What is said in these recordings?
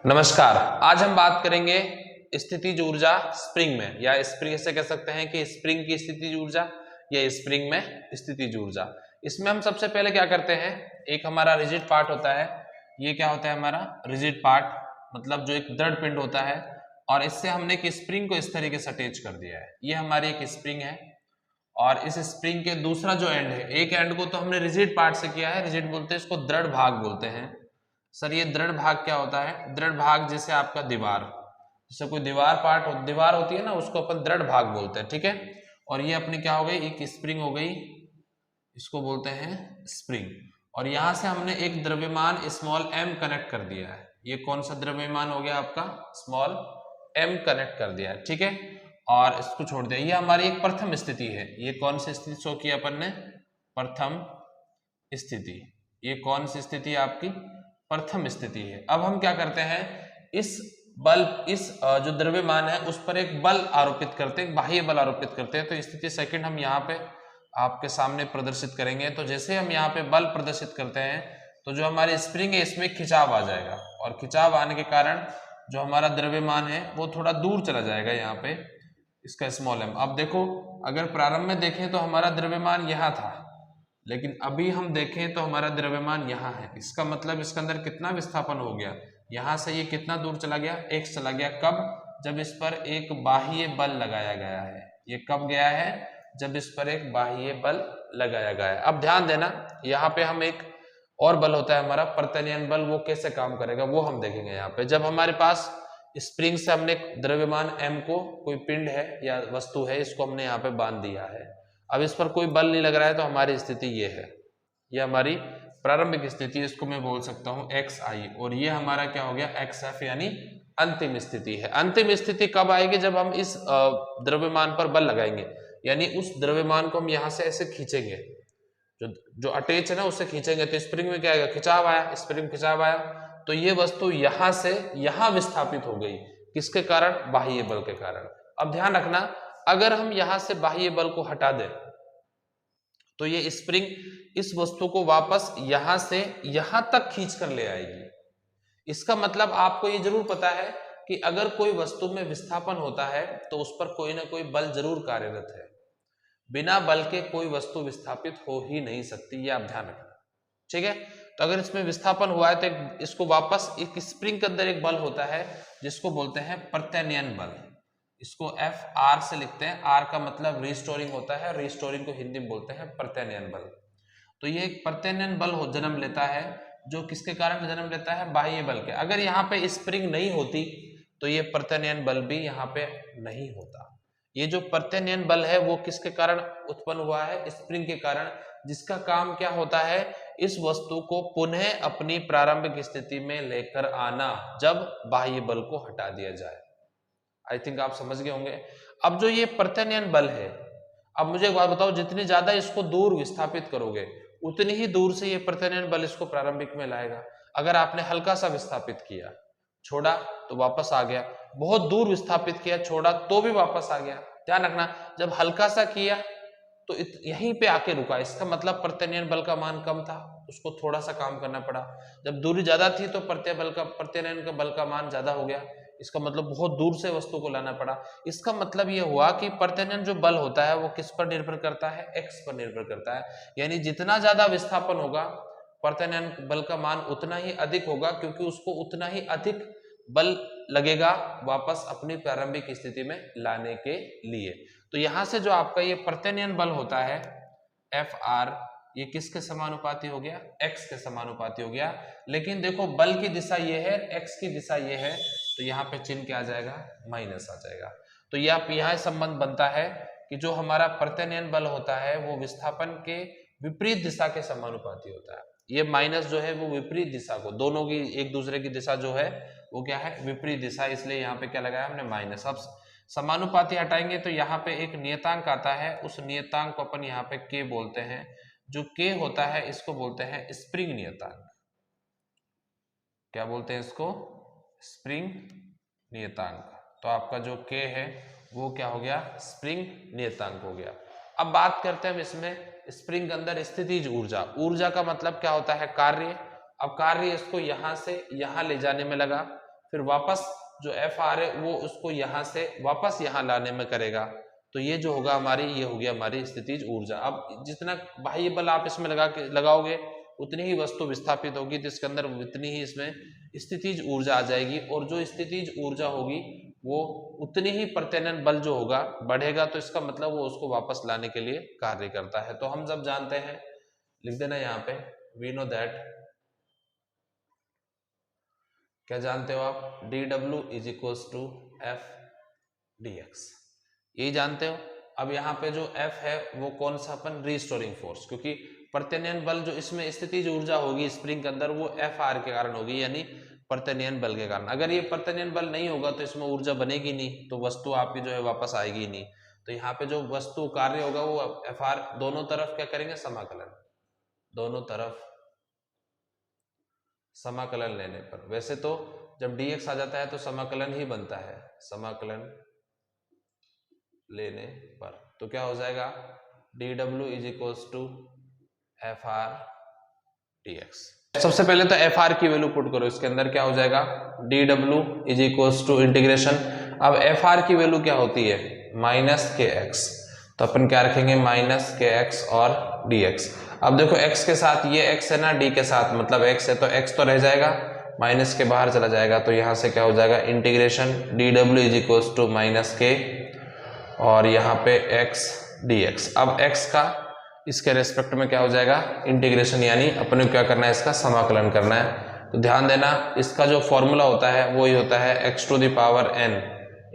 नमस्कार। आज हम बात करेंगे स्थितिज ऊर्जा स्प्रिंग में, या स्प्रिंग से कह सकते हैं कि स्प्रिंग की स्थितिज ऊर्जा या स्प्रिंग में स्थितिज ऊर्जा। इसमें हम सबसे पहले क्या करते हैं, एक हमारा रिजिड पार्ट होता है। ये क्या होता है हमारा रिजिड पार्ट, मतलब जो एक दृढ़ पिंड होता है, और इससे हमने एक स्प्रिंग को इस तरीके से अटैच कर दिया है। ये हमारी एक स्प्रिंग है, और इस स्प्रिंग के दूसरा जो एंड है, एक एंड को तो हमने रिजिड पार्ट से किया है, रिजिड बोलते हैं इसको, दृढ़ भाग बोलते हैं। सर ये दृढ़ भाग क्या होता है? दृढ़ भाग जैसे आपका दीवार, जैसे कोई दीवार होती है ना, उसको अपन दृढ़ भाग बोलते हैं, ठीक है। और ये अपनी क्या हो गई, एक स्प्रिंग हो गई, इसको बोलते हैं स्प्रिंग। और यहां से हमने एक द्रव्यमान स्मॉल m कनेक्ट कर दिया है। ये कौन सा द्रव्यमान हो गया आपका? स्मॉल m कनेक्ट कर दिया है, ठीक है। और इसको छोड़ दिया। ये हमारी एक प्रथम स्थिति है। ये कौन सी स्थिति शो की अपन ने? प्रथम स्थिति। ये कौन सी स्थिति है आपकी? प्रथम स्थिति है। अब हम क्या करते हैं, इस जो द्रव्यमान है उस पर एक बल आरोपित करते हैं, बाह्य बल आरोपित करते हैं। तो स्थिति सेकंड हम यहाँ पे आपके सामने प्रदर्शित करेंगे। तो जैसे हम यहाँ पे बल प्रदर्शित करते हैं, तो जो हमारी स्प्रिंग है इसमें खिंचाव आ जाएगा, और खिंचाव आने के कारण जो हमारा द्रव्यमान है वो थोड़ा दूर चला जाएगा, यहाँ पे इसका स्मॉल m। अब देखो, अगर प्रारंभ में देखें तो हमारा द्रव्यमान यहाँ था, लेकिन अभी हम देखें तो हमारा द्रव्यमान यहाँ है। इसका मतलब इसके अंदर कितना विस्थापन हो गया, यहाँ से ये कितना दूर चला गया? x चला गया। कब? जब इस पर एक बाह्य बल लगाया गया है। ये कब गया है? जब इस पर एक बाह्य बल लगाया गया है। अब ध्यान देना, यहाँ पे हम एक और बल होता है हमारा प्रत्यनयन बल, वो कैसे काम करेगा वो हम देखेंगे। यहाँ पे जब हमारे पास स्प्रिंग से हमने द्रव्यमान m को, कोई पिंड है या वस्तु है, इसको हमने यहाँ पे बांध दिया है। अब इस पर कोई बल नहीं लग रहा है, तो हमारी स्थिति ये है, ये हमारी प्रारंभिक स्थिति, इसको मैं बोल सकता हूं xi। और ये हमारा क्या हो गया? xf, यानी अंतिम स्थिति है। अंतिम स्थिति कब आएगी? जब हम इस द्रव्यमान पर बल लगाएंगे, यानी उस द्रव्यमान को हम यहां से ऐसे खींचेंगे, जो अटैच है ना उससे खींचेंगे, तो स्प्रिंग में क्या आएगा? खिंचाव आया, स्प्रिंग खिंचाव आया, तो ये वस्तु यहां से यहां विस्थापित हो गई। किसके कारण? बाह्य बल के कारण। अब ध्यान रखना, अगर हम यहां से बाह्य बल को हटा दें, तो ये स्प्रिंग इस वस्तु को वापस यहां से यहां तक खींच कर ले आएगी। इसका मतलब आपको ये जरूर पता है कि अगर कोई वस्तु में विस्थापन होता है तो उस पर कोई ना कोई बल जरूर कार्यरत है। बिना बल के कोई वस्तु विस्थापित हो ही नहीं सकती, ये आप ध्यान रखना, ठीक है। तो अगर इसमें विस्थापन हुआ है तो इसको वापस, एक स्प्रिंग के अंदर एक बल होता है जिसको बोलते हैं प्रत्यनयन बल। इसको Fr से लिखते हैं। R का मतलब रिस्टोरिंग होता है, रिस्टोरिंग को हिंदी में बोलते हैं प्रत्यनयन बल। तो ये एक प्रत्यनयन बल जन्म लेता है, जो किसके कारण जन्म लेता है? बाह्य बल के। अगर यहाँ पे स्प्रिंग नहीं होती तो ये प्रत्यनयन बल भी यहाँ पे नहीं होता। ये जो प्रत्यनयन बल है वो किसके कारण उत्पन्न हुआ है? स्प्रिंग के कारण, जिसका काम क्या होता है? इस वस्तु को पुनः अपनी प्रारंभिक स्थिति में लेकर आना, जब बाह्य बल को हटा दिया जाए। आई थिंक आप समझ गए होंगे। अब जो ये प्रत्यनयन बल है, अब मुझे एक बात बताओ, जितनी ज्यादा इसको दूर विस्थापित करोगे उतनी ही दूर से ये प्रत्यनयन बल इसको प्रारंभिक में लाएगा। अगर आपने हल्का सा विस्थापित किया, छोड़ा तो वापस आ गया, बहुत दूर विस्थापित किया, छोड़ा तो भी वापस आ गया। ध्यान रखना, जब हल्का सा किया तो यहीं पे आके रुका, इसका मतलब प्रत्यनयन बल का मान कम था, उसको थोड़ा सा काम करना पड़ा। जब दूरी ज्यादा थी तो प्रत्यनयन का बल का मान ज्यादा हो गया, इसका मतलब बहुत दूर से वस्तु को लाना पड़ा। इसका मतलब यह हुआ कि प्रत्यनयन जो बल होता है वो किस पर निर्भर करता है? x पर निर्भर करता है। यानी जितना ज्यादा विस्थापन होगा, प्रत्यनयन बल का मान उतना ही अधिक होगा, क्योंकि उसको उतना ही अधिक बल लगेगा वापस अपनी प्रारंभिक स्थिति में लाने के लिए। तो यहां से जो आपका ये प्रत्यनयन बल होता है Fr, ये किसके समानुपाती हो गया? x के समानुपाती हो गया। लेकिन देखो, बल की दिशा ये है, x की दिशा ये है, तो यहाँ पे चिन्ह क्या आ जाएगा? माइनस आ जाएगा। तो यहाँ संबंध बनता है कि जो हमारा प्रत्यनयन बल होता है वो विस्थापन के विपरीत दिशा के समानुपाती होता है। ये माइनस जो है वो विपरीत दिशा को, दोनों की एक दूसरे की दिशा जो है वो क्या है? विपरीत दिशा, इसलिए यहाँ पे क्या लगाया हमने? माइनस। अब समानुपाती हटाएंगे तो यहाँ पे एक नियतांक आता है, उस नियतांक को अपन यहाँ पे k बोलते हैं। जो k होता है इसको बोलते हैं स्प्रिंग नियतांक। क्या बोलते हैं इसको? स्प्रिंग नियतांक। तो आपका जो k है वो क्या हो गया? स्प्रिंग नियतांक हो गया। अब बात करते हैं हम इसमें स्प्रिंग के अंदर स्थितिज ऊर्जा। ऊर्जा का मतलब क्या होता है? कार्य। अब कार्य इसको यहां से यहां ले जाने में लगा, फिर वापस जो Fr है वो उसको यहाँ से वापस यहाँ लाने में करेगा। तो ये जो होगा हमारी, ये हो गया हमारी स्थितिज ऊर्जा। अब जितना बाह्य बल आप इसमें लगाओगे उतनी ही वस्तु विस्थापित होगी, तो इसके अंदर उतनी ही इसमें स्थितिज ऊर्जा आ जाएगी, और जो स्थितिज ऊर्जा होगी वो उतनी ही प्रत्यानयन बल जो होगा बढ़ेगा, तो इसका मतलब वो उसको वापस लाने के लिए कार्य करता है। तो हम जब जानते हैं, लिख देना यहाँ पे, वी नो दैट, क्या जानते हो आप, dw is equals to F dx, यही जानते हो। अब यहाँ पे जो F है वो कौन सा, अपन रिस्टोरिंग फोर्स, क्योंकि प्रत्यानयन बल जो इसमें स्थितिज ऊर्जा होगी स्प्रिंग के अंदर वो Fr के कारण होगी, यानी प्रत्यानयन बल के कारण। अगर ये प्रत्यानयन बल नहीं होगा तो इसमें ऊर्जा बनेगी नहीं, तो वस्तु आपकी जो है वापस आएगी नहीं। तो यहाँ पे जो वस्तु कार्य होगा वो Fr, दोनों तरफ क्या करेंगे, समाकलन, दोनों तरफ समाकलन लेने पर, वैसे तो जब dx आ जाता है तो समाकलन ही बनता है, समाकलन लेने पर, तो क्या हो जाएगा, dw is equals to Fr dx। सबसे पहले तो Fr की वैल्यू पुट करो, इसके अंदर क्या हो जाएगा, dw is equals to integration. अब Fr की वैल्यू क्या होती है, माइनस kx, तो अपन क्या रखेंगे, माइनस kx और dx। अब देखो x के साथ ये x है ना, d के साथ मतलब x है, तो x तो रह जाएगा, माइनस के बाहर चला जाएगा, तो यहाँ से क्या हो जाएगा, integration dw is equals to minus k और यहाँ पे x dx। अब x का इसके रेस्पेक्ट में क्या हो जाएगा, इंटीग्रेशन, यानी अपने क्या करना है, इसका समाकलन करना है। तो ध्यान देना, इसका जो फॉर्मूला होता है वही होता है x to the power n,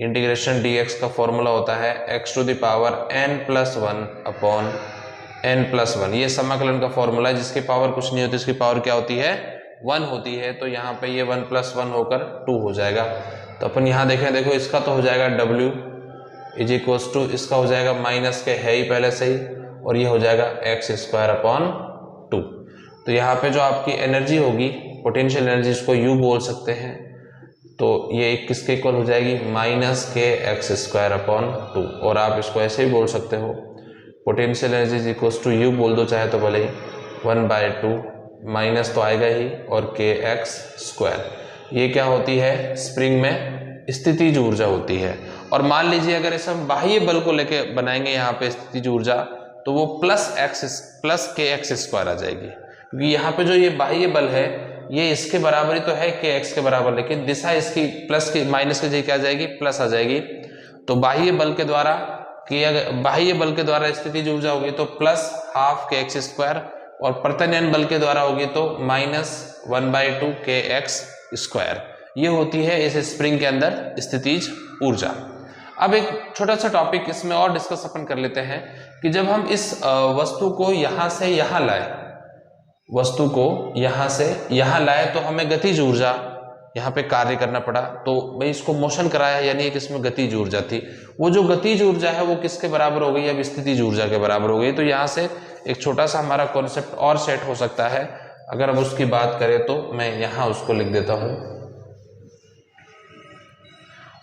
integration dx का फॉर्मूला होता है x to the power n+1 upon n+1। ये समाकलन का फॉर्मूला है, जिसकी पावर कुछ नहीं होती, इसकी पावर क्या होती है, 1 होती है। तो यहाँ पे ये 1+1 होकर 2 हो जाएगा। तो अपन यहाँ देखें, देखो इसका तो हो जाएगा w इज इक्वल्स टू, इसका हो जाएगा माइनस के है ही पहले से ही, और ये हो जाएगा x² अपॉन 2। तो यहाँ पे जो आपकी एनर्जी होगी, पोटेंशियल एनर्जी, इसको U बोल सकते हैं, तो ये किसके इक्वल हो जाएगी, माइनस के x² अपॉन 2। और आप इसको ऐसे ही बोल सकते हो, potential energy is equals to U बोल दो चाहे तो भले ही, 1/2 माइनस तो आएगा ही, और kx²। ये क्या होती है, स्प्रिंग में स्थितिज ऊर्जा होती है। और मान लीजिए अगर इसे हम बाह्य बल को लेके बनाएंगे यहाँ पे स्थितिज ऊर्जा, तो वो प्लस kx² आ जाएगी, क्योंकि यहाँ पे जो ये बाह्य बल है ये इसके बराबर ही तो है, kx के बराबर, लेकिन दिशा इसकी प्लस की, माइनस की जगह क्या आ जाएगी, प्लस आ जाएगी। तो बाह्य बल के द्वारा स्थितिज ऊर्जा होगी तो +12 kx², और प्रत्यानयन बल के द्वारा होगी तो -1/2 kx²। ये होती है इस स्प्रिंग के अंदर स्थितिज ऊर्जा। अब एक छोटा सा टॉपिक इसमें और डिस्कस अपन कर लेते हैं कि जब हम इस वस्तु को यहाँ से यहाँ लाए, तो हमें गतिज ऊर्जा यहाँ पे कार्य करना पड़ा। तो भाई इसको मोशन कराया, यानी एक इसमें गतिज ऊर्जा थी। वो जो गतिज ऊर्जा है वो किसके बराबर हो गई, अब स्थितिज ऊर्जा के बराबर हो गई। तो यहाँ से एक छोटा सा हमारा कॉन्सेप्ट और सेट हो सकता है। अगर अब उसकी बात करें तो मैं यहाँ उसको लिख देता हूँ,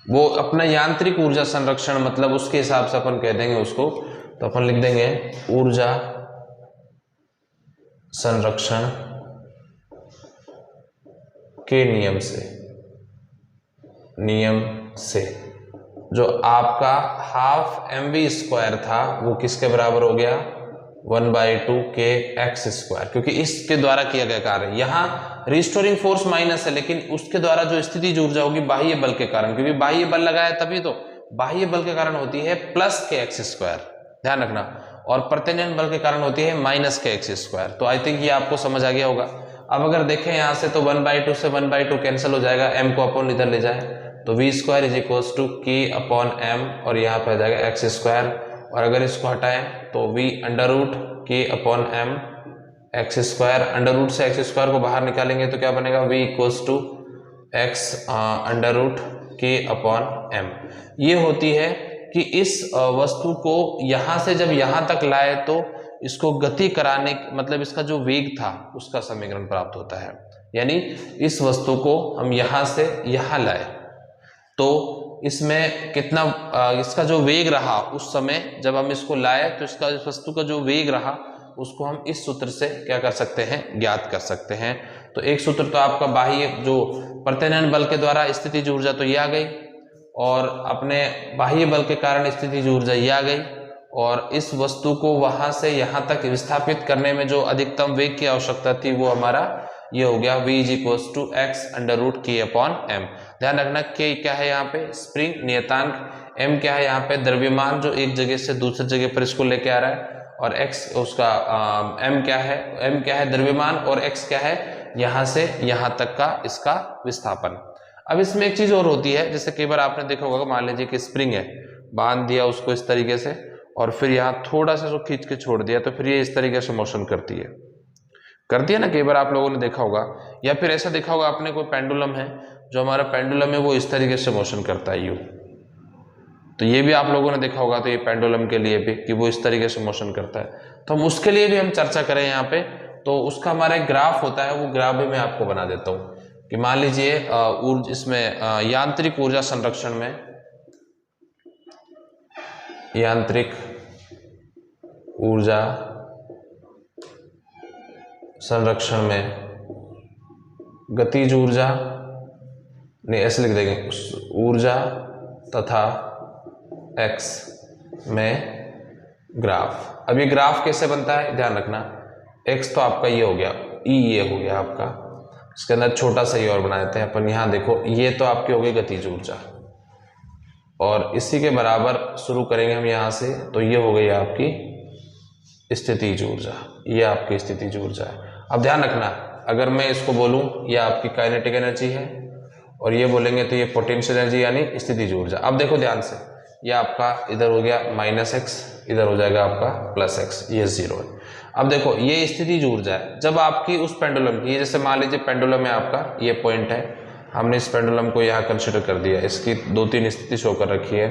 वो अपना यांत्रिक ऊर्जा संरक्षण, मतलब उसके हिसाब से अपन कह देंगे उसको, तो अपन लिख देंगे ऊर्जा संरक्षण के नियम से जो आपका 12mv² था वो किसके बराबर हो गया, 1/2 kx², क्योंकि इसके द्वारा किया गया कार्य। यहाँ रिस्टोरिंग फोर्स माइनस है, लेकिन उसके द्वारा जो स्थितिज ऊर्जा होगी बाह्य बल के कारण, क्योंकि बाह्य बल लगाया तभी तो, बाह्य बल के कारण होती है +kx², ध्यान रखना, और प्रत्यानयन बल के कारण होती है -kx²। तो आई थिंक ये आपको समझ आ गया होगा। अब अगर देखें यहाँ से तो 1/2 से 1/2 कैंसिल हो जाएगा, m को अपॉन इधर ले जाए तो v² is equals to k/m, और यहाँ पे आ जाएगा x², और अगर इसको हटाएं तो v√k/m x², अंडर रूट से x² को बाहर निकालेंगे तो क्या बनेगा, v इक्वल्स टू x√k/m। ये होती है कि इस वस्तु को यहाँ से जब यहाँ तक लाए तो इसको गति कराने, मतलब इसका जो वेग था उसका समीकरण प्राप्त होता है। यानी इस वस्तु को हम यहाँ से यहाँ लाए तो इसमें कितना इसका जो वेग रहा उस समय जब हम इसको लाए, तो इसका इस वस्तु का जो वेग रहा उसको हम इस सूत्र से क्या कर सकते हैं, ज्ञात कर सकते हैं। तो एक सूत्र तो आपका बाह्य जो प्रत्यानयन बल के द्वारा स्थितिज ऊर्जा तो ये आ गई, और अपने बाह्य बल के कारण स्थितिज ऊर्जा ये आ गई, और इस वस्तु को वहां से यहां तक विस्थापित करने में जो अधिकतम वेग की आवश्यकता थी वो हमारा ये हो गया v = x√k/m। ध्यान रखना k क्या है यहाँ पे स्प्रिंग नियतांक, m क्या है यहाँ पे द्रव्यमान जो एक जगह से दूसरी जगह पर इसको लेके आ रहा है, और x उसका m क्या है द्रव्यमान, और x क्या है यहाँ से यहाँ तक का इसका विस्थापन। अब इसमें एक चीज और होती है, जैसे कई बार आपने देखा होगा, मान लीजिए कि स्प्रिंग है, बांध दिया उसको इस तरीके से और फिर यहाँ थोड़ा सा उसको खींच के छोड़ दिया, तो फिर ये इस तरीके से मोशन करती है ना, कई बार आप लोगों ने देखा होगा। या फिर ऐसा देखा होगा आपने, कोई पेंडुलम है, जो हमारा पेंडुलम है वो इस तरीके से मोशन करता है यूं, तो ये भी आप लोगों ने देखा होगा। तो ये पेंडुलम के लिए भी कि वो इस तरीके से मोशन करता है, तो हम उसके लिए भी हम चर्चा करें यहाँ पे, तो उसका हमारा एक ग्राफ होता है, वो ग्राफ भी मैं आपको बना देता हूँ कि मान लीजिए इसमें यांत्रिक ऊर्जा संरक्षण में, यांत्रिक ऊर्जा संरक्षण में गतिज ऊर्जा, नहीं ऐसे लिख देंगे, ऊर्जा तथा x में ग्राफ। अब ये ग्राफ कैसे बनता है ध्यान रखना, x तो आपका ये हो गया, ये हो गया आपका, इसके अंदर छोटा सा ये और बना देते हैं अपन। यहाँ देखो ये तो आपकी हो गई गतिज ऊर्जा, और इसी के बराबर शुरू करेंगे हम यहाँ से, तो ये हो गई आपकी स्थितिज ऊर्जा, ये आपकी स्थितिज ऊर्जा है। अब ध्यान रखना, अगर मैं इसको बोलूं ये आपकी काइनेटिक एनर्जी है, और ये बोलेंगे तो ये पोटेंशियल एनर्जी यानी स्थितिज ऊर्जा। अब देखो ध्यान से, ये आपका इधर हो गया -x, इधर हो जाएगा आपका +x, ये 0 है। अब देखो ये स्थितिज ऊर्जा है जब आपकी उस पेंडुलम की, जैसे मान लीजिए पेंडुलम है आपका, ये पॉइंट है, हमने इस पेंडुलम को यहाँ कंसिडर कर दिया, इसकी 2-3 स्थिति शो कर रखी है,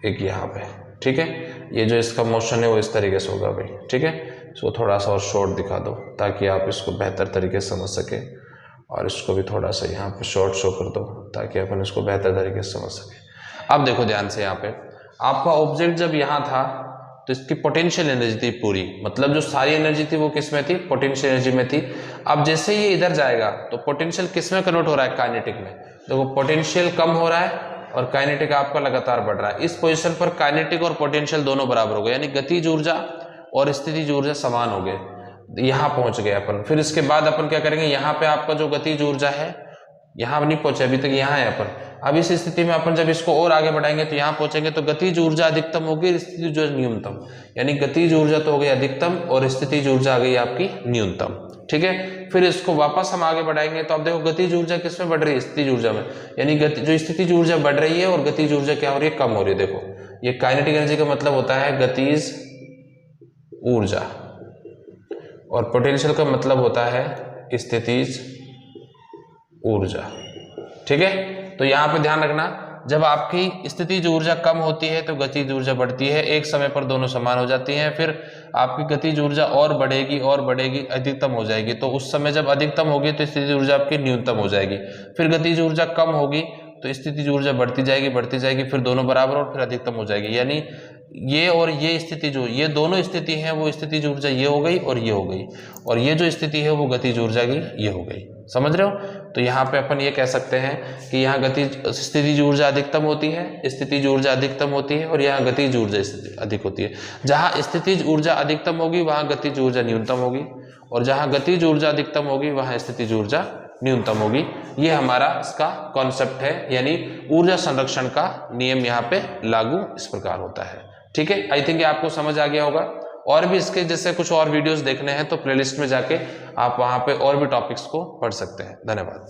एक यहाँ पे, ठीक है। ये जो इसका मोशन है वो इस तरीके से होगा भाई, ठीक है। इसको थोड़ा सा और शॉर्ट दिखा दो ताकि आप इसको बेहतर तरीके से समझ सके, और इसको भी थोड़ा सा यहाँ पे शॉर्ट शो कर दो ताकि अपन इसको बेहतर तरीके से समझ सके। अब देखो ध्यान से, यहाँ पे आपका ऑब्जेक्ट जब यहाँ था तो इसकी पोटेंशियल एनर्जी थी पूरी, मतलब जो सारी एनर्जी थी वो किस में थी, पोटेंशियल एनर्जी में थी। अब जैसे ये इधर जाएगा तो पोटेंशियल किस में कन्वर्ट हो रहा है, काइनेटिक में। देखो पोटेंशियल कम हो रहा है और काइनेटिक आपका लगातार बढ़ रहा है। इस पोजीशन पर काइनेटिक और पोटेंशियल दोनों बराबर हो गए, यानी गतिज ऊर्जा और स्थितिज ऊर्जा समान हो गए। यहाँ पहुंच गए अपन। फिर इसके बाद अपन क्या करेंगे, यहाँ पे आपका जो गतिज ऊर्जा है, यहाँ नहीं पहुंचे अभी तक, यहाँ है अपन। अब इस स्थिति में अपन जब इसको और आगे बढ़ाएंगे तो यहाँ पहुंचेंगे तो गतिज ऊर्जा अधिकतम होगी, स्थितिज ऊर्जा न्यूनतम, यानी गतिज ऊर्जा तो हो गई अधिकतम और स्थितिज ऊर्जा आ गई आपकी न्यूनतम, ठीक है। फिर इसको वापस हम आगे बढ़ाएंगे तो अब देखो गतिज ऊर्जा किसमें बढ़ रही है, स्थितिज ऊर्जा में, यानी जो स्थितिज ऊर्जा बढ़ रही है और गतिज ऊर्जा क्या हो रही है, कम हो रही है। देखो ये काइनेटिक एनर्जी का मतलब होता है गतिज ऊर्जा, और पोटेंशियल का मतलब होता है स्थितिज ऊर्जा, ठीक है। तो यहाँ पे ध्यान रखना, जब आपकी स्थितिज ऊर्जा कम होती है तो गतिज ऊर्जा बढ़ती है, एक समय पर दोनों समान हो जाती हैं। फिर आपकी गतिज ऊर्जा और बढ़ेगी, अधिकतम हो जाएगी, तो उस समय जब अधिकतम होगी तो स्थितिज ऊर्जा आपकी न्यूनतम हो जाएगी। फिर गतिज ऊर्जा कम होगी तो स्थितिज ऊर्जा बढ़ती जाएगी, फिर दोनों बराबर और फिर अधिकतम हो जाएगी। यानी ये और ये स्थिति, जो ये दोनों स्थिति हैं वो स्थितिज ऊर्जा ये हो गई और ये हो गई, और ये जो स्थिति है वो गतिज ऊर्जा की ये हो गई। समझ रहे हो? तो यहाँ पे अपन ये कह सकते हैं कि यहाँ स्थितिज ऊर्जा अधिकतम होती है, स्थितिज ऊर्जा अधिकतम होती है, और यहाँ गतिज ऊर्जा अधिक होती है। जहाँ स्थितिज ऊर्जा अधिकतम होगी वहाँ गतिज ऊर्जा न्यूनतम होगी, और जहाँ गतिज ऊर्जा अधिकतम होगी वहाँ स्थितिज ऊर्जा न्यूनतम होगी। ये हमारा इसका कॉन्सेप्ट है, यानी ऊर्जा संरक्षण का नियम यहाँ पे लागू इस प्रकार होता है, ठीक है। आई थिंक आपको समझ आ गया होगा। और भी इसके जैसे कुछ और वीडियोस देखने हैं तो प्लेलिस्ट में जाके आप वहां पे और भी टॉपिक्स को पढ़ सकते हैं। धन्यवाद।